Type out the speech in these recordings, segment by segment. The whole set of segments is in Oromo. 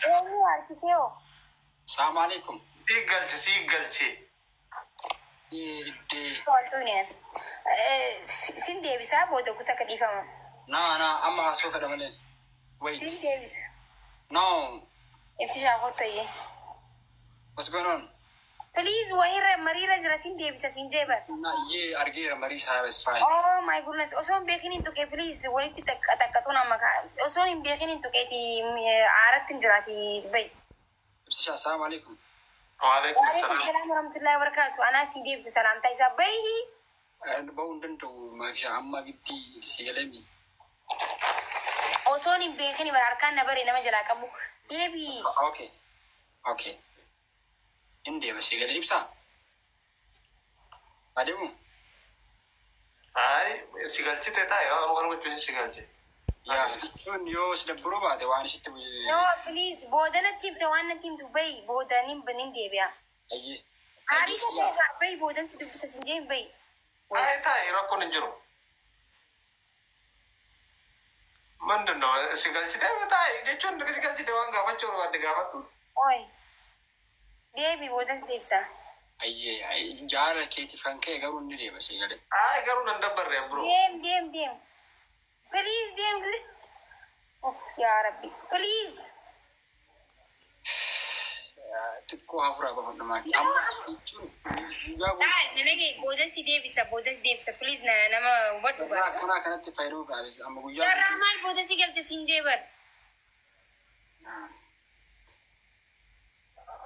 Eenyu harkisee hoo? السلام عليكم. سيقلشي Toltuuneen. Sin deebisaa booda kutaa ka dhiifama. أنا أما سوف أدمنين. Sin Wait. deebisa. No. Ibsi shaakottoyye. What's going on? Please wahirra mariirra jira sin deebisa sin jeebar. No, yeah, Argira Marie Sahib is fine. Oh my goodness. Osoo hin beekin hin tuqee please walitti takkatuun amma osoo hin beekin hin tuqeeti aaratti hin jiraati bay. السلام عليكم. وعليكم Waalaikum السلام salaam warahmatullahi wabarakatuh. Anaa sin deebisa salaamtaa isaa bayi. أنا بقول دندو ما شاء أما قدي سيلمي. Osoo hin beekin bara harkaan na bare nama jalaa qabu. Deebii. Okay. Okay. إندي بس يقول إبسا. أديمو. هاي سيقلشي تتاي أنا قلت بس سيقلشي يا شون يوس دبرو بعد وأنا شت No please booda na timte waan na timtu bay booda nin banin deebi'a. أي. Arii ka deebi'a bay boodan si dubbisa sin jeen bay. هاي تاي ركون الجرو من دنو سيقلشي تاي تاي جتون سيقلشي توان قافة شورو أدي قافة Oy. Deebii boodan si deebisa. أي جار كيتي كان كي قالوا ندي بس يقول. هاي قالوا ندبر يا برو Deem. Please deem. Of yaa rabbi. Please. تكو هفرا بفضل معك. أما شون. جابوا. Nalage boodan si deebisa. Please na nama hubadhu baasa. كنا كانت تفايرو بعد أما بيجوا. Darrahmaan boodan si galcha sin jeebar.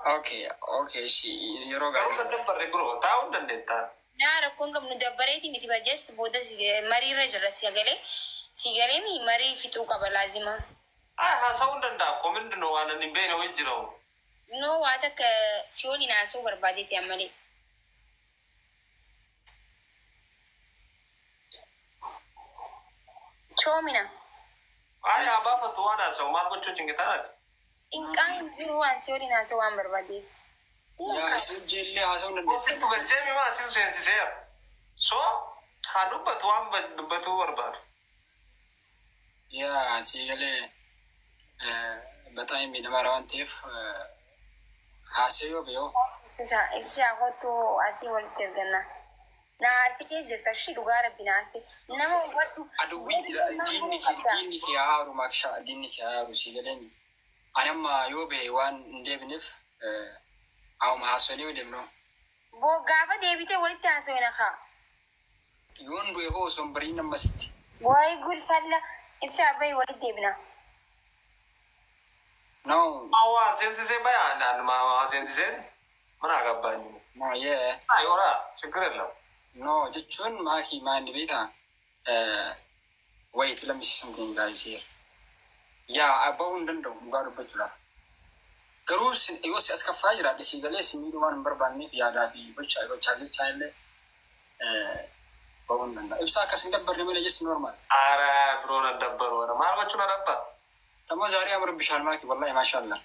Okay, شي يروق قالوا ندبر يا برو تاون دندتا Naa rakkoon qabnu dabbareeti miti barjeesti booda mariirra jira sigalee mi marii fixuu qaba laazima. هاي هاسون دندا كومن دنو أنا نبين ويجرو No waa takka si waliin haasa'uu barbaadeeti ammalee. Choomina. هاي أبا فتوانا سو ما كنت تشجعتها Inqaa hin jiru waan si waliin haasa'uu waan barbaadeef. يا سجل لي هذا وصلت بالجيمي ما سيو سينسيسير سو هادوبت وان بدبتو وربار يا سيجلي بتاعي من مروان تيف حاسيو بيو Ibshaa kottuu asii walitti erganna. Naasi kee jirta shi dhugaa rabbi naasi. Nama hubadhu. أدوي ديني كي عارو ماكشا ديني كي عارو سيجلي أنا ما يوبي وان ندبنف أو ما حاسولي ودمنو Boo gaafa deebitee walitti haasa'ina kaa. يون بيهو سومبرين مستي Waayee gulfalla ibsaa bayi walitti deebina. no ما سينسيسي بيان ما سينسيسي من أقبل no yeah أي ورا شكرا له no جتشون ماكي ما نبيتها wait let me see something guys here yeah about دندو مقارو بجلا كروس يوس اسكفاجرا دشي غلي سميدو وان برباني في يادا في بچا چايل بون دندا ابسا كسن دبر نمل جس نورمال أرا برو ندبر ورا ما بچو ندبر تمو زاري امر بشال ماكي والله ما شاء الله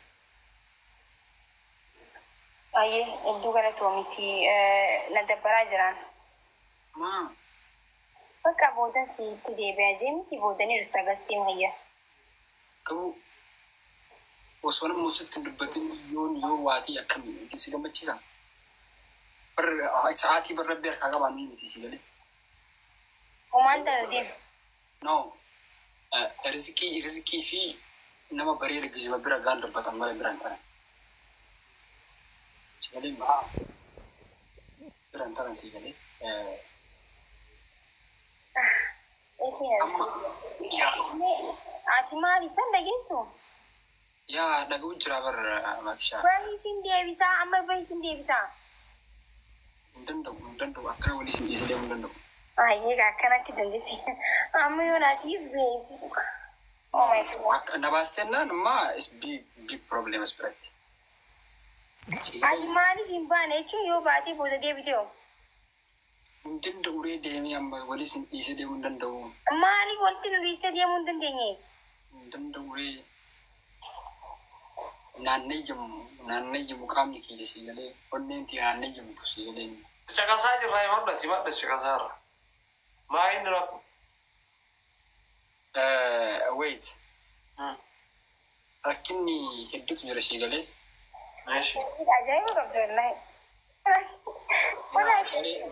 Ayyee hedduu galatoomi na dabbaraa jiran. ما Bakka boodan sitti deebi'aa jeemti boodanii dhufta gastiin hayya. كو وصونا موسط دبتين يون يو واتي اكم كيسي گمچيسا پر ساعتي بر ربي ركاغا باني متي غلي Homaan daldin. no رزقي في انما برير جزما برا غان دبتا مال برانتا سيغلي ما برانتا سيغلي اما يا Ati maali san dhageessu? يا دغو جرا بر ماكشا Bayi sin deebisaa amma bayi sin deebisaa. دندو اكن ولي سي دي دندو Ayyee akkanatti dandeessi. Amma yoo naatiif beeksi. Oh my god. نباستنا ما is big problem spread Ati maaliif hin baane jechuun yoo baatee booda deebitee hoo? دندو ري ديمي ام ولي سي دي دندو Maaliif walitti nu dhiistee deemuu hin dandeenye? دندوري نانيجم قامني كي سيغلي وننتي نانيجم تسيغلي شكاسا جرا يمر دتي ما شكاسا ما ينرك wait rakkinni hedduutu jira sii galee. Mاشي. Ajaa'iba qabdu wallahi.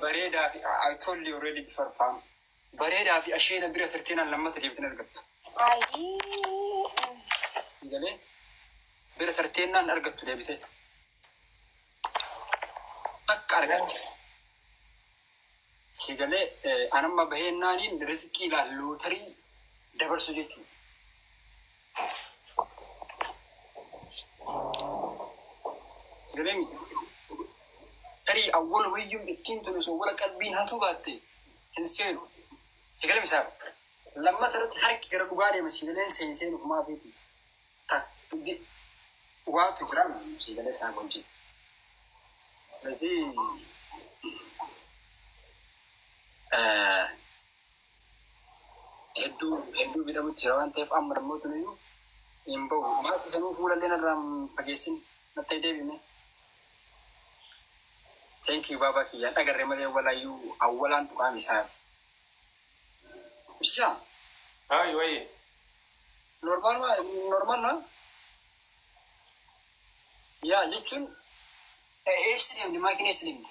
Bareedaa fi I told you already before faam. Bareedaa fi asheeta bira tartiinaan lammata deebitanii argattu. Sii galee bira tartiinaan argattu deebitee. Akka argatte. Sii galee anamma baheennaaniin rizqii ilaalluu tarii dabarsu jechuudha. Siremi tarii awwal wayyuun ittiin tolu sun wala qalbiin hatu baatte hin seenu. Sigalee misaaf lammata irratti harki gara dhugaa deema sigaleen seenuuf maafiiti. Waatu jira sigalee isaan wajjin. ስለዚህ hedduu bidhamutti jira waan ta'eef amma dammootun iyyuu hin bahu. Maatii sanuu fuulallee narraan fageessin natta'ee deebine. Thank you baba kiyya dhagarree malee walaayyuu awwalaan tuqaam isaa. Bisa. Ay, oye. Normal na? Ya, jechuun eessa deemne maakiin eessa deemne?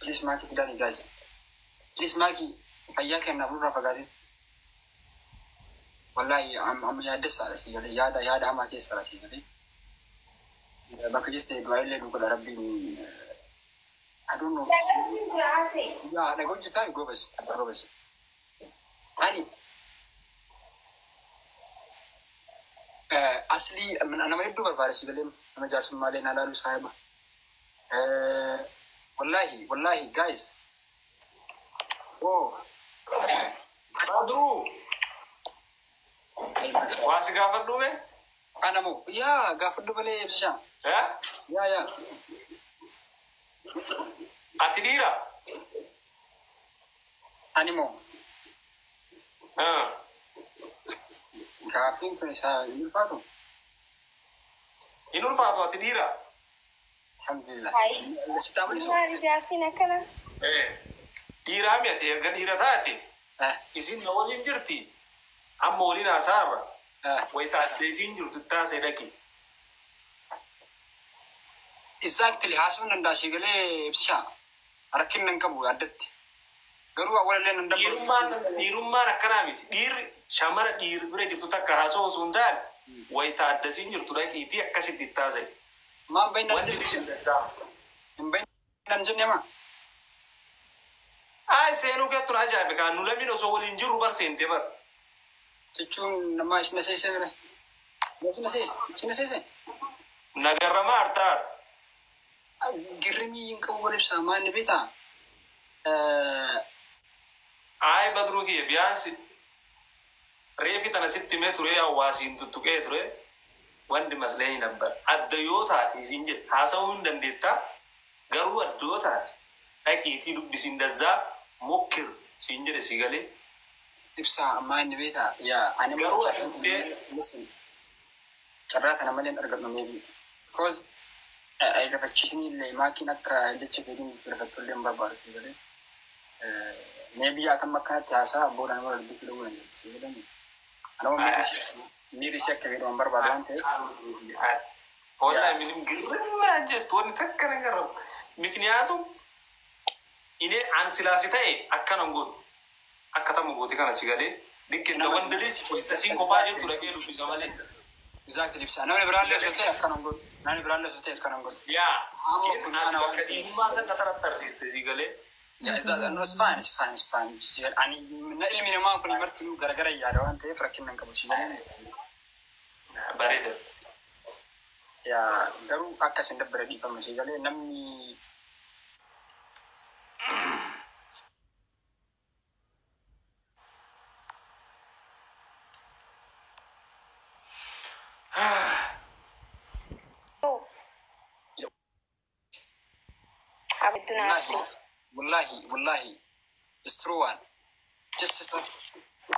Please maakii fidaanii guys. Please maakii fayyaa kennaaf nurraa fagaatee. Wallahi amma yaaddeessaadha si galee yaada hamaa keessaadha si galee. Bakka jettee du'aa illee duukaa rabbiin aduun yaa dhaga hojjetaa gobas. Ani aslii nama hedduu barbaada si galee nama jaarsummaadhaa na ilaaluu saahiba. Wallahi guys. Oh. Badru. Waasi gaafadhu be? Anamoo yaa gaafadhu malee ibsishaa. Yaa. Ati dhiira? Animoo. Gaaffiin kun isaa hin ulfaatu? Hin ulfaatu ati dhiira? Alhamdulillah. Maali gaaffiin akkana? Dhiiraa mi ati erga dhiira taate? Isin na waliin jirti? Amma waliin haasaarra? Wayita adda isin jirtu taasee dhaqi. Exactly haasuun danda'a si galee ibsishaa. Rakkinna hin qabu addatti. Garuu awwalallee nan dabbaru. Dhiirummaan akkanaa miti. Dhiirri shamara dhiirri bira jirtu takka haasa'u osoo hin taane wayita adda isin jirtu dhaqiitii akkasitti taasee. Maan bayin nan jenne maa? Seenuu keettun ajaa'ibe kaan nu lammiin osoo waliin jirru bar seentee bar. Jechuun namaa isin seese bire. Isin seese? Nagarramaa artaa. Girrimii hin qabu wal ibsaa maanni beekaa? Badruu kiyya biyaansi reefi tana sitti mee ture hawaasiin tuttuqee ture wanti maslee hin abbar. Adda yoo taate isin jedhe haasa'uu hin dandeettaa garuu adda yoo taate dhaqiitii dubbisiin dazzaa mokkir siin jedhe si galee. Ibsaa maanni beekaa yaa ani garuu carraa kana malee hin argadhu meebii. Because gafachiisni illee maakiin akka jecha keetiin filafattu illee hin barbaadu si galee. Meebii akkam akkanatti haasaa booda nama dubbisuu dhabuun hin si galee. Anama miiri ishee akka jedhu hin barbaadu waan ta'eef. Wallahi minim girrimaa jettu wanni takka na garrabu. Mikniyaatum ini an silaasi ta'e akkanan godhu. Akka tamu gooti kana si galee. Dikkinta wanda lichi sasiin kophaa jirtu dhaqee dubbisa malee. Exactly ibsaa. Namni biraallee osoo ta'e akkanan godhu. Namni biraallee osoo ta'e akkanan godhu. Yaa. Ani bakka dhiirummaa san qaxaratti artiste si galee. Yeah, it's fine. Ani ilmi namaa kun marti garagara yaada waan ta'eef rakkinna hin qabu si galee. Bareeda. Yaa garuu akkas hin dabbare dhiifamu si galee namni Wallahi, it's true one. Just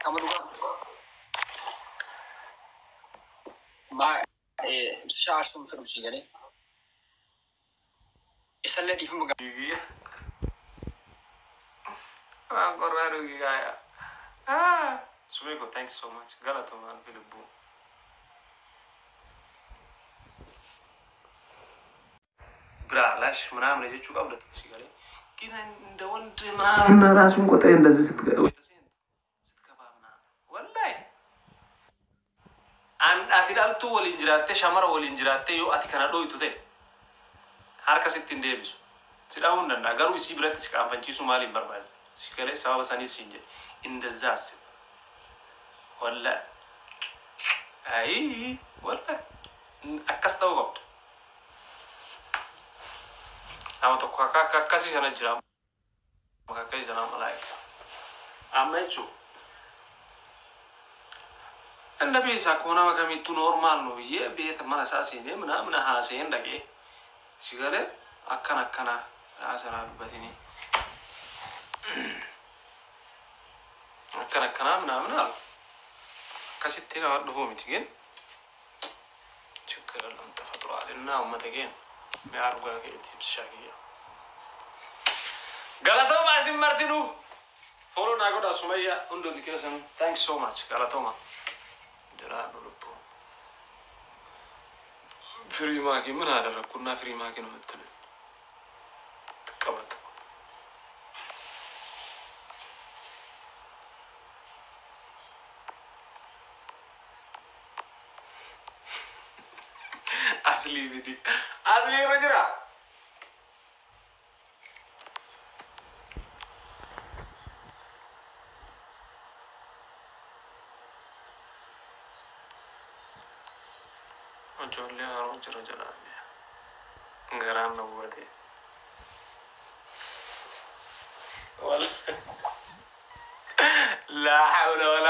kamu juga. Ma shaashum firum si galee. Isallee dhiifama Corrado Gigaya. Sumiko, thanks so much. Galato man, Philippo. Bra, lash, Manam, Reju, out of the cigarette. Kina the one dream, Rasun got end as it Wallahi. And at it all two will injurate, Shamara will injurate you at Canado today. Harkasit in Davis. Sit down and Nagaru is Ibratis Campanchi Somali Barbal. Sikale Savasani Sinja in the Zas. Walla. Ay, walla. A casta. I'm to Kakasi Jam. Kakais and I'm like. I met you. And the Bisa Kona Kami to normal no ye, be the Manasasi name, and I'm a Hasi and again. Sigare, Akana, Asara Batini. Akana, Namna. Casitina, the home again. Check the photo, and now, but again, may I go get shaggy. Galatoma is in Martinu. Follow Nagoda Sumaya under the question. Thanks so much, Galatoma. Free marking, Manada, could not free marking on the comment. Asli with it. Asli Rajara. Julia Rajara. Garam no body. Well, La hawla wa